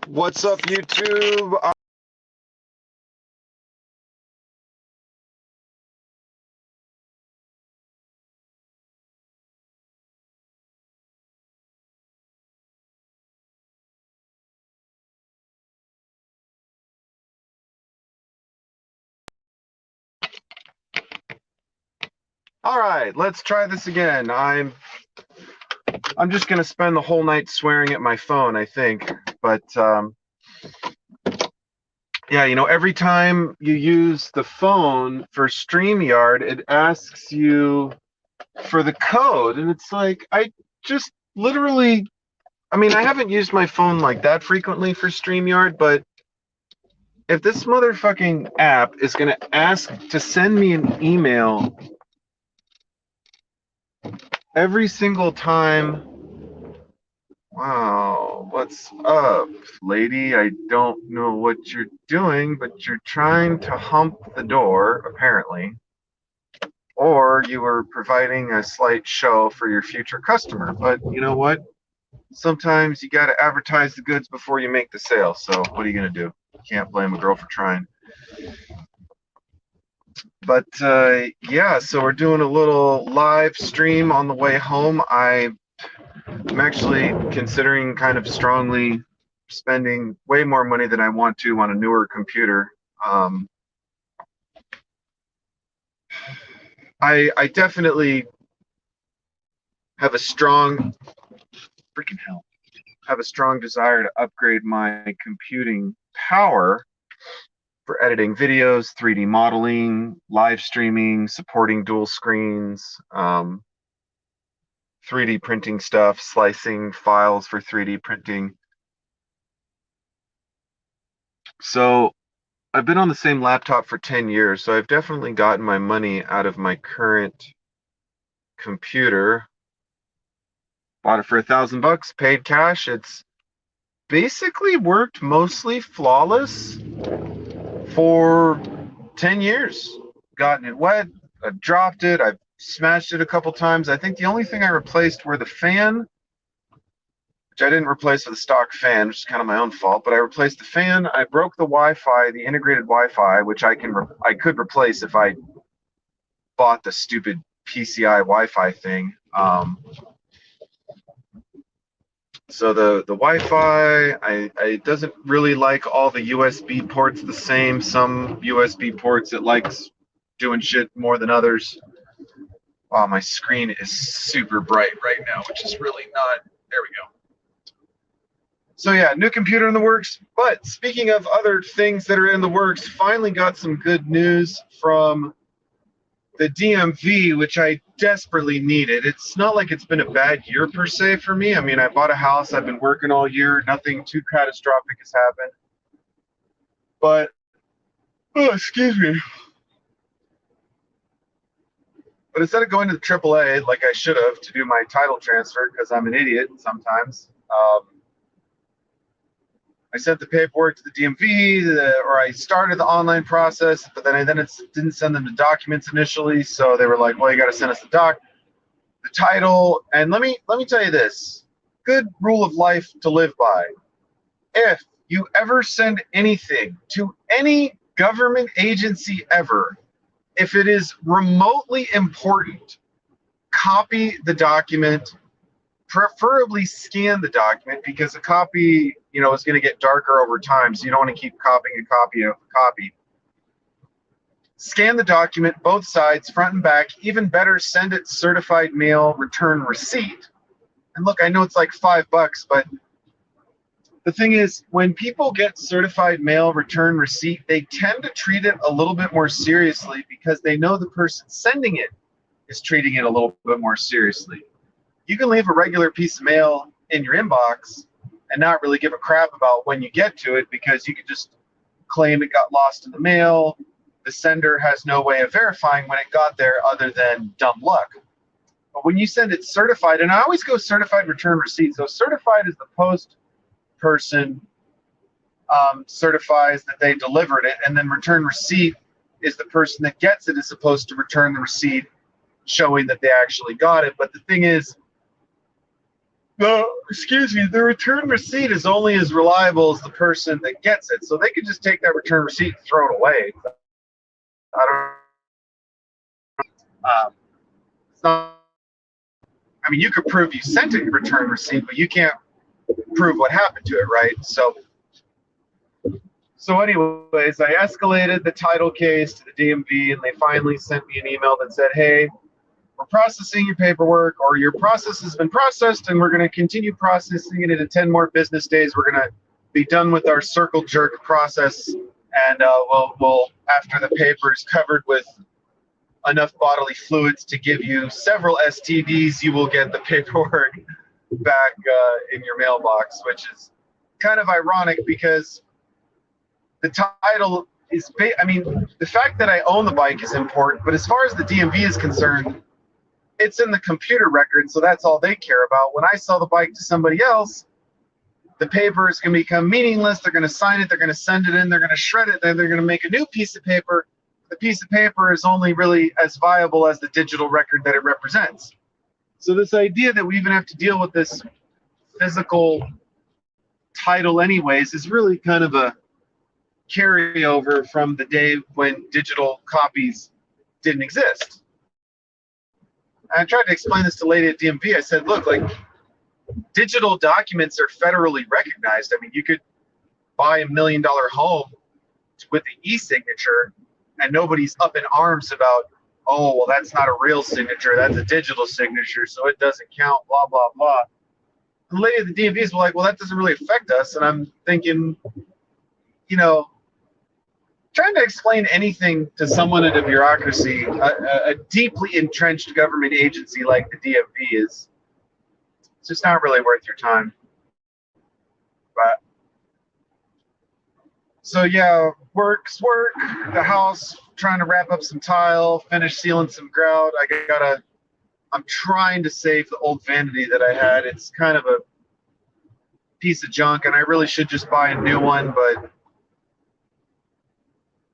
What's up, YouTube? All right, let's try this again. I'm just gonna spend the whole night swearing at my phone, I think. But yeah, every time you use the phone for StreamYard, it asks you for the code, and it's like I just literally. I mean, I haven't used my phone like that frequently for StreamYard, but if this motherfucking app is gonna ask to send me an email every single time. Wow, what's up, lady? I don't know what you're doing, but you're trying to hump the door, apparently. Or you were providing a slight show for your future customer. But you know what? Sometimes you got to advertise the goods before you make the sale. So what are you going to do? Can't blame a girl for trying. But yeah, so we're doing a little live stream on the way home. I'm actually considering kind of strongly spending way more money than I want to on a newer computer. I definitely have a strong desire to upgrade my computing power for editing videos, 3D modeling, live streaming, supporting dual screens, 3D printing stuff, slicing files for 3D printing. So I've been on the same laptop for 10 years, so I've definitely gotten my money out of my current computer. Bought it for $1,000, paid cash. It's basically worked mostly flawless for 10 years. Gotten it wet, I've dropped it, I've smashed it a couple times. I think the only thing I replaced were the fan, which I didn't replace with a stock fan, which is kind of my own fault, but I replaced the fan. I broke the Wi-Fi, the integrated Wi-Fi, which I could replace if I bought the stupid PCI Wi-Fi thing. So the Wi-Fi, I doesn't really like all the USB ports the same. Some USB ports it likes doing shit more than others. Wow, my screen is super bright right now, which is really not. There we go. So yeah, new computer in the works. But speaking of other things that are in the works, finally got some good news from the DMV, which I desperately needed. It's not like it's been a bad year per se for me. I mean, I bought a house, I've been working all year, nothing too catastrophic has happened. But, oh, excuse me. But instead of going to the AAA like I should have to do my title transfer, because I'm an idiot sometimes, I sent the paperwork to the DMV, or I started the online process, but then I didn't send them the documents initially, so they were like, "Well, you got to send us the title." And let me tell you this: good rule of life to live by. If you ever send anything to any government agency ever, if it is remotely important, copy the document, preferably scan the document, because a copy, is going to get darker over time, so you don't want to keep copying a copy of a copy. Scan the document, both sides, front and back. Even better, send it certified mail, return receipt. And look, I know it's like $5, but the thing is, when people get certified mail return receipt, they tend to treat it a little bit more seriously because they know the person sending it is treating it a little bit more seriously. You can leave a regular piece of mail in your inbox and not really give a crap about when you get to it, because you could just claim it got lost in the mail. The sender has no way of verifying when it got there other than dumb luck. But when you send it certified, and I always go certified return receipt. So certified is the post person certifies that they delivered it, and then return receipt is the person that gets it is supposed to return the receipt showing that they actually got it. But the thing is, the return receipt is only as reliable as the person that gets it. So they could just take that return receipt and throw it away. I don't. It's not. I mean, you could prove you sent a return receipt, but you can't prove what happened to it, right? So anyways, I escalated the title case to the DMV, and they finally sent me an email that said, "Hey, we're processing your paperwork, or your process has been processed, and we're going to continue processing it in 10 more business days. We're going to be done with our circle jerk process, and we'll after the paper is covered with enough bodily fluids to give you several STDs, you will get the paperwork back in your mailbox," which is kind of ironic because the title is, I mean, the fact that I own the bike is important, but as far as the DMV is concerned, it's in the computer record, so that's all they care about. When I sell the bike to somebody else, the paper is going to become meaningless. They're going to sign it, they're going to send it in, they're going to shred it, then they're going to make a new piece of paper. The piece of paper is only really as viable as the digital record that it represents. So this idea that we even have to deal with this physical title anyways is really kind of a carryover from the day when digital copies didn't exist. And I tried to explain this to the lady at DMV. I said, look, like, digital documents are federally recognized. I mean, you could buy $1 million home with the e-signature and nobody's up in arms about, oh, well, that's not a real signature, that's a digital signature, so it doesn't count, blah, blah, blah. The lady at the DMVs were like, well, that doesn't really affect us. And I'm thinking, you know, trying to explain anything to someone in a bureaucracy, a deeply entrenched government agency like the DMV is, it's just not really worth your time. But so yeah, work's work. The house, trying to wrap up some tile, finish sealing some grout. I'm trying to save the old vanity that I had. It's kind of a piece of junk, and I really should just buy a new one, but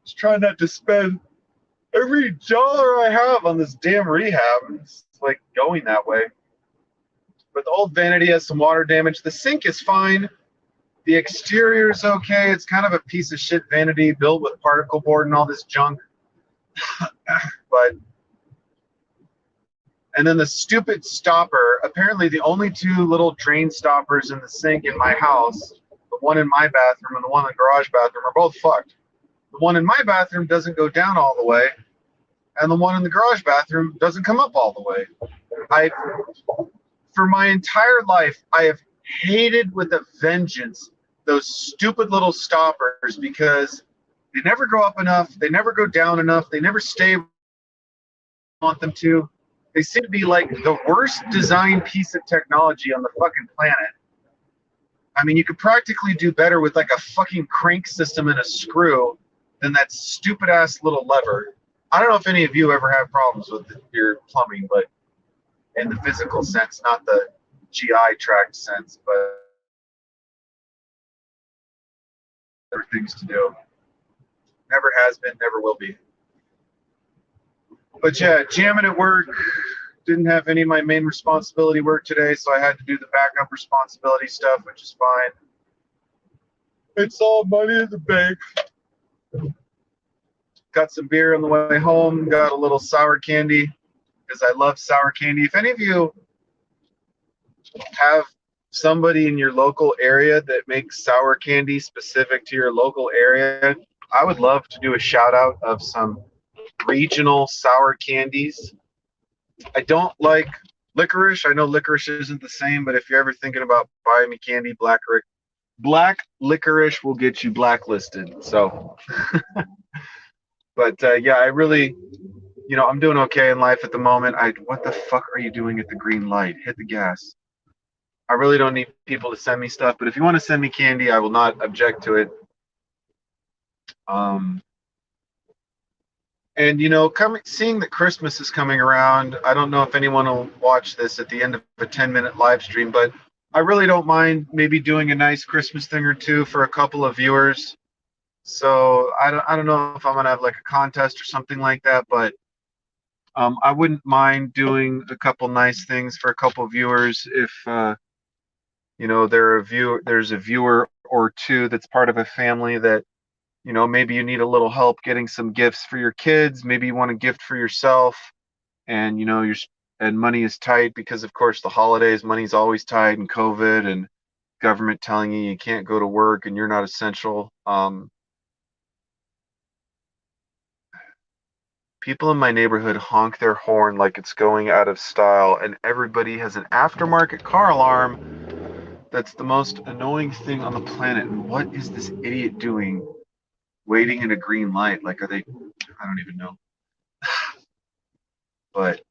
just trying not to spend every dollar I have on this damn rehab. It's like going that way. But the old vanity has some water damage. The sink is fine. The exterior is okay. It's kind of a piece of shit vanity built with particle board and all this junk. But and then the stupid stopper, apparently the only two little drain stoppers in the sink in my house, the one in my bathroom and the one in the garage bathroom, are both fucked. The one in my bathroom doesn't go down all the way, and the one in the garage bathroom doesn't come up all the way. For my entire life, I have hated with a vengeance those stupid little stoppers because they never go up enough, they never go down enough, they never stay where I want them to. They seem to be like the worst designed piece of technology on the fucking planet. I mean, you could practically do better with like a fucking crank system and a screw than that stupid ass little lever. I don't know if any of you ever have problems with your plumbing, but in the physical sense, not the GI tract sense, but there are things to do. Never has been, never will be. But yeah, jamming at work. Didn't have any of my main responsibility work today, so I had to do the backup responsibility stuff, which is fine. It's all money in the bank. Got some beer on the way home. Got a little sour candy because I love sour candy. If any of you have somebody in your local area that makes sour candy specific to your local area, I would love to do a shout out of some regional sour candies. I don't like licorice. I know licorice isn't the same, but if you're ever thinking about buying me candy, black licorice will get you blacklisted. So, but yeah, I really, I'm doing okay in life at the moment. What the fuck are you doing at the green light? Hit the gas. I really don't need people to send me stuff, but if you want to send me candy, I will not object to it. And seeing that Christmas is coming around, I don't know if anyone will watch this at the end of a 10-minute live stream, but I really don't mind maybe doing a nice Christmas thing or two for a couple of viewers. So I don't know if I'm gonna have like a contest or something like that, but I wouldn't mind doing a couple nice things for a couple of viewers if You know, there's a viewer or two that's part of a family that, you know, maybe you need a little help getting some gifts for your kids. Maybe you want a gift for yourself, and you know, and money is tight because, of course, the holidays, money's always tight, and COVID and government telling you you can't go to work and you're not essential. People in my neighborhood honk their horn like it's going out of style, and everybody has an aftermarket car alarm. That's the most annoying thing on the planet. And what is this idiot doing waiting in a green light? Like, are they? I don't even know. But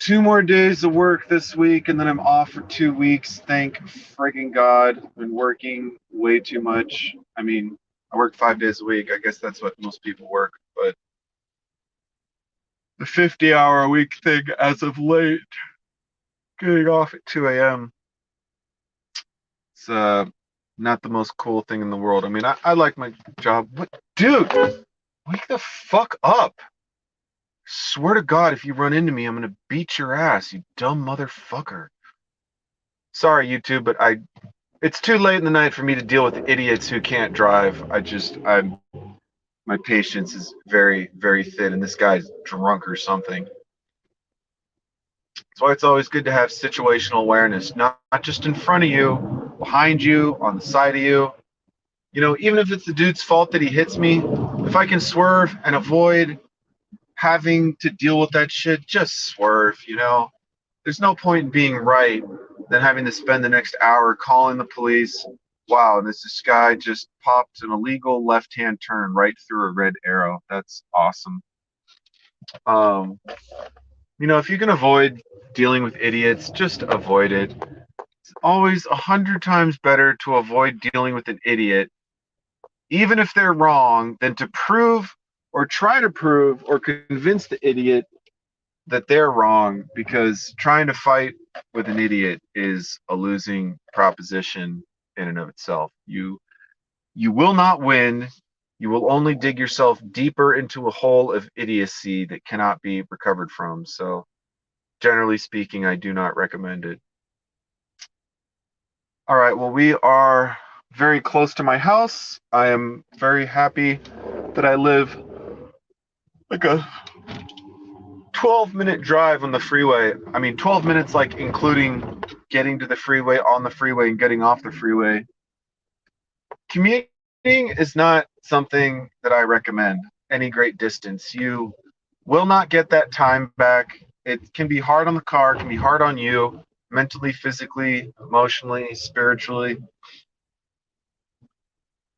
2 more days of work this week, and then I'm off for 2 weeks. Thank friggin' God. I've been working way too much. I mean, I work 5 days a week. I guess that's what most people work. But the 50-hour a week thing as of late, getting off at 2 a.m. It's not the most cool thing in the world. I mean, I like my job. What, dude? Wake the fuck up! Swear to God, if you run into me, I'm gonna beat your ass, you dumb motherfucker. Sorry, YouTube, but it's too late in the night for me to deal with idiots who can't drive. My patience is very, very thin, and this guy's drunk or something. That's why it's always good to have situational awareness, not just in front of you, behind you, on the side of you. You know, even if it's the dude's fault that he hits me, if I can swerve and avoid having to deal with that shit, just swerve, you know? There's no point in being right than having to spend the next hour calling the police. Wow, this guy just popped an illegal left-hand turn right through a red arrow. That's awesome. You know, if you can avoid dealing with idiots, just avoid it. It's always 100 times better to avoid dealing with an idiot, even if they're wrong, than to prove or try to prove or convince the idiot that they're wrong, because trying to fight with an idiot is a losing proposition in and of itself. You will not win. You will only dig yourself deeper into a hole of idiocy that cannot be recovered from. So, generally speaking, I do not recommend it. All right, well, we are very close to my house. I am very happy that I live like a 12-minute drive on the freeway. I mean, 12 minutes, like including getting to the freeway, on the freeway, and getting off the freeway. Commuting is not something that I recommend any great distance. You will not get that time back. It can be hard on the car, it can be hard on you, mentally, physically, emotionally, spiritually.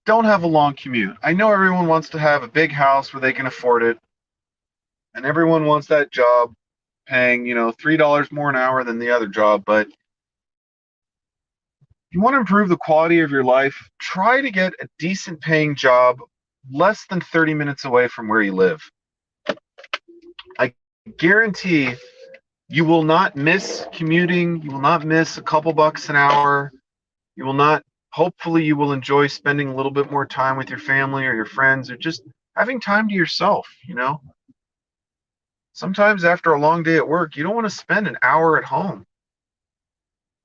Don't have a long commute. I know everyone wants to have a big house where they can afford it, and everyone wants that job paying, you know, $3 more an hour than the other job. But if you want to improve the quality of your life, try to get a decent paying job less than 30 minutes away from where you live. I guarantee you will not miss commuting. You will not miss a couple bucks an hour. You will not, hopefully, you will enjoy spending a little bit more time with your family or your friends, or just having time to yourself, you know? Sometimes after a long day at work, you don't want to spend an hour at home.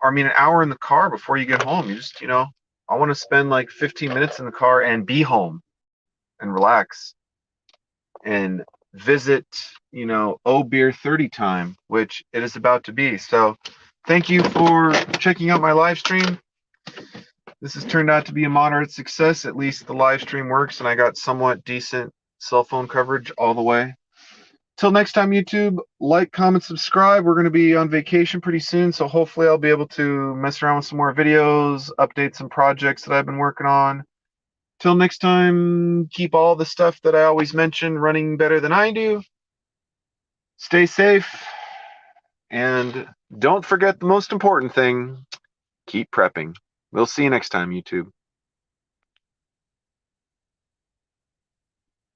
Or, I mean, an hour in the car before you get home. You just, you know, I want to spend like 15 minutes in the car and be home and relax and visit, you know, beer 30 time, which it is about to be. So thank you for checking out my live stream. This has turned out to be a moderate success. At least the live stream works, and I got somewhat decent cell phone coverage all the way. Till next time, YouTube, like, comment, subscribe. We're going to be on vacation pretty soon, so hopefully I'll be able to mess around with some more videos, update some projects that I've been working on. Till next time, keep all the stuff that I always mention running better than I do. Stay safe, and don't forget the most important thing, keep prepping. We'll see you next time, YouTube.